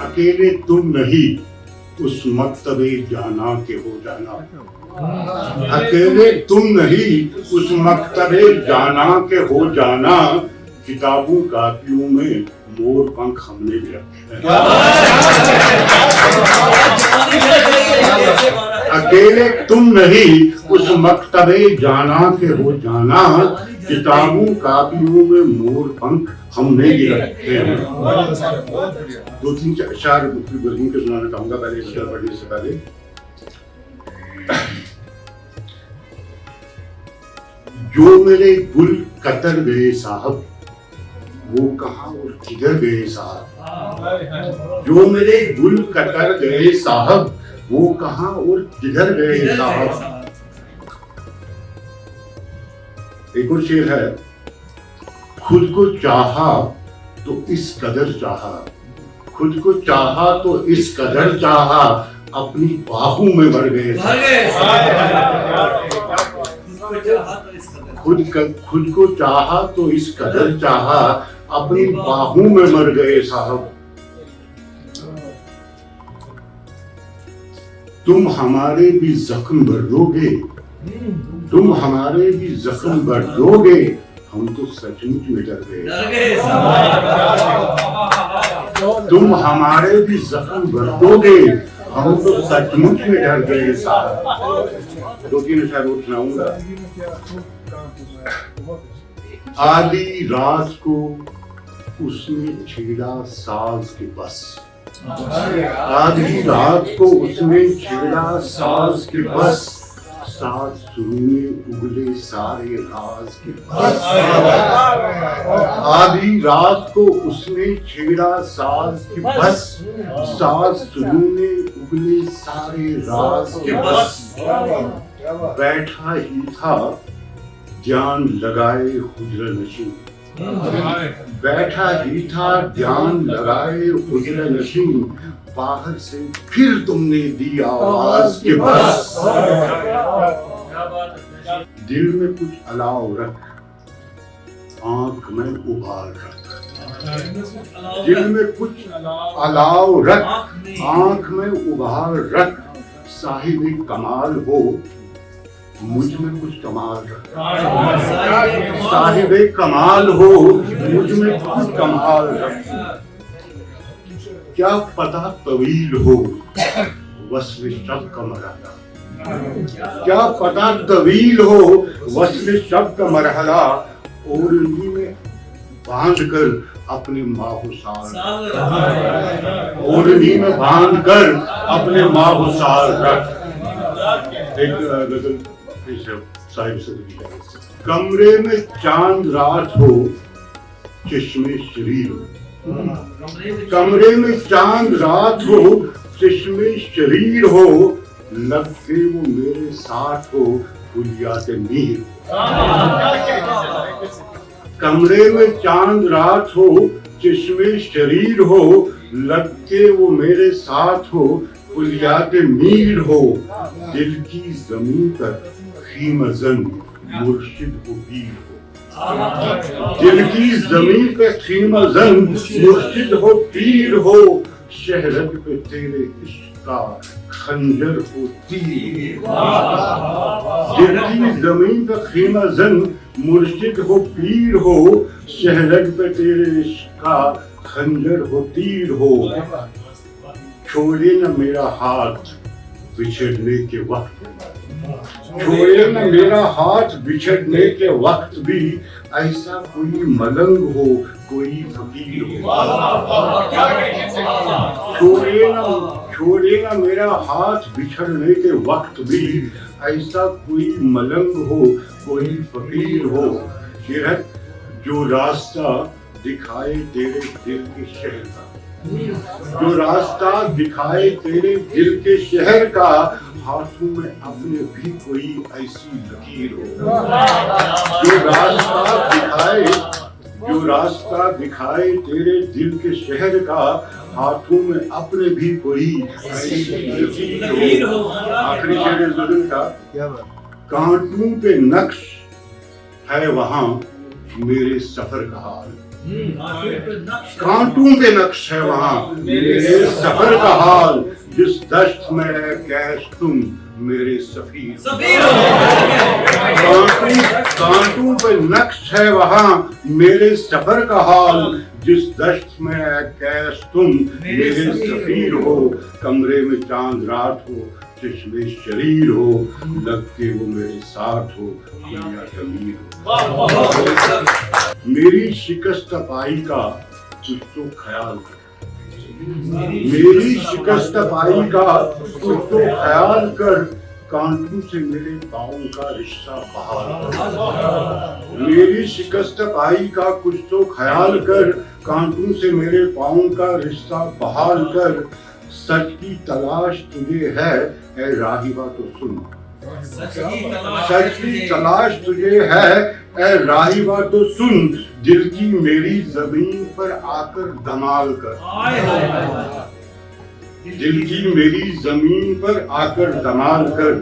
अकेले तुम नहीं उस मकतबे जाना के हो जाना, अकेले तुम नहीं उस मकतबे जाना के हो जाना, किताबों कापियों में मोर पंख हमने भी रखे हैं। अकेले तुम नहीं उस मकतबे जाना के हो जाना, किताबों कापियों में मोर पंख हमने भी रखे हैं। दो तीन अशार बरगीन के सुनाना चाहूंगा पहले अशार पढ़ने से पहले। जो मेरे गुल कतर गए साहब वो कहाँ और किधर गए साहब, जो मेरे गुल कतर गए साहब वो कहाँ और किधर गए साहब। एक और शेर है, खुद को चाहा तो इस कदर चाहा, खुद को चाहा तो इस कदर चाहा, अपनी बाहों में भर गए। खुद को चाहा तो इस कदर चाहा, अपनी बाहों में मर गए साहब। तुम हमारे भी जख्म भर दोगे, तुम हमारे भी जख्म भर दोगे, हम तो सचमुच में डर गए। तुम हमारे भी जख्म भर दोगे, हम तो सचमुच में डर गए साहब। दो तीन अशार और सुनाऊंगा। आधी रात को उसने छेड़ा साज के बस, आधी रात को उसने छेड़ा साज के बस, साज शुरू में उगले सारे राज के बस। आधी रात को उसने छेड़ा साज के बस, साज शुरू में उगले सारे राज के बस। बैठा ही था ध्यान लगाए हुजरा नशीं, बैठा ही था ध्यान लगाए हुजरा नशीं, बाहर से फिर तुमने दी आवाज के बस। दिल में कुछ अलाव रख, आंख में उबाल रख, दिल में कुछ अलाव रख, आंख में उबाल रख, साहिब कमाल हो मुझ में कुछ कमाल रख, साहिब कमाल हो मुझ में कुछ कमाल रख। क्या पता तवील हो वस्ल शब का मरहला, क्या पता तवील हो वस्ल शब का मरहला, ओढ़नी में बांध कर अपने माहुसाल, ओढ़नी में बांध कर अपने माहुसाल रख। एक गजल साहिब से, कमरे में चांद रात हो चश्मे शरीर हो, कमरे में चांद रात हो चश्मे शरीर हो, लगते वो मेरे साथ हो फुलियात मीर। कमरे में चांद रात हो चश्मे शरीर हो, लगते वो मेरे साथ हो फुलियात मीर हो, दिल की जमीन पर खीमजन मुर्शिद हो पीर हो, दिल की जमीन पे खीमजन मुर्शिद हो पीर हो, शहरत पे तेरे इश्क का खंजर हो तीर। दिल की जमीन पे खीमजन मुर्शिद हो पीर हो, शहरत पे तेरे इश्क का खंजर हो तीर हो। छोड़े न मेरा हाथ बिछड़ने के वक्त, छोड़े न मेरा हाथ बिछड़ने के वक्त भी, ऐसा कोई मलंग हो कोई फकीर हो। छोड़े न मेरा हाथ बिछड़ने के वक्त भी, ऐसा कोई मलंग हो कोई फकीर हो। शेर, जो रास्ता दिखाए तेरे दिल के शहर का, जो रास्ता दिखाए तेरे दिल के शहर का, हाथों में अपने भी कोई ऐसी लकीर हो। जो रास्ता दिखाए तेरे दिल के शहर का, हाथों में अपने भी कोई ऐसी लकीर हो। आखिरी शेर ज़ुल्म का, कांटों पे नक्श है वहां मेरे सफर का हाल, कांटों पे नक्श है वहाँ मेरे सफर का हाल, जिस दश्त में है कैश तुम मेरे सफीर। कांटों पे नक्श है वहाँ मेरे सफर का हाल, जिस दश्त में है कैश तुम मेरे सफीर हो। कमरे में चांद रात हो, चश्मे शरीर हो, लगते वो मेरे साथ हो, दुनिया जमीर हो। मेरी शिकस्त पाई का कुछ तो ख्याल कर, मेरी शिकस्त पाई का कुछ तो ख्याल कर, कांटों से मेरे पाँव का रिश्ता बहाल कर। मेरी शिकस्त पाई का कुछ तो ख्याल कर, कांटों से मेरे पाँव का रिश्ता बहाल कर। सच की तलाश तुझे है ए राहिबा तो सुन, सच की तलाश तुझे है ए राहिबा तो सुन, दिल की मेरी जमीन पर आकर धमाल कर, दिल की मेरी जमीन पर आकर धमाल कर।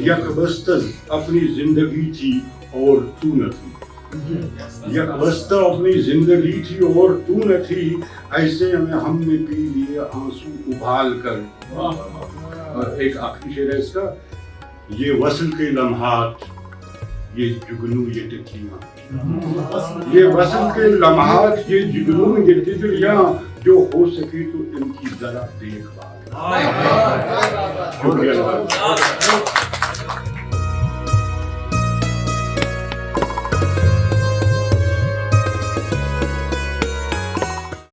यकबस्तर अपनी जिंदगी थी और तू न थी, यकबस्तर अपनी जिंदगी थी और तू न थी, ऐसे में हमने पी लिए आंसू उबाल कर। और एक आखिरी शेर है इसका, ये वसल के लम्हात, ये जुगनू ये तितलियां, ये वसल के लम्हात, ये जुगनू ये तितलियां, जो हो सके तो इनकी जरा देखभाल।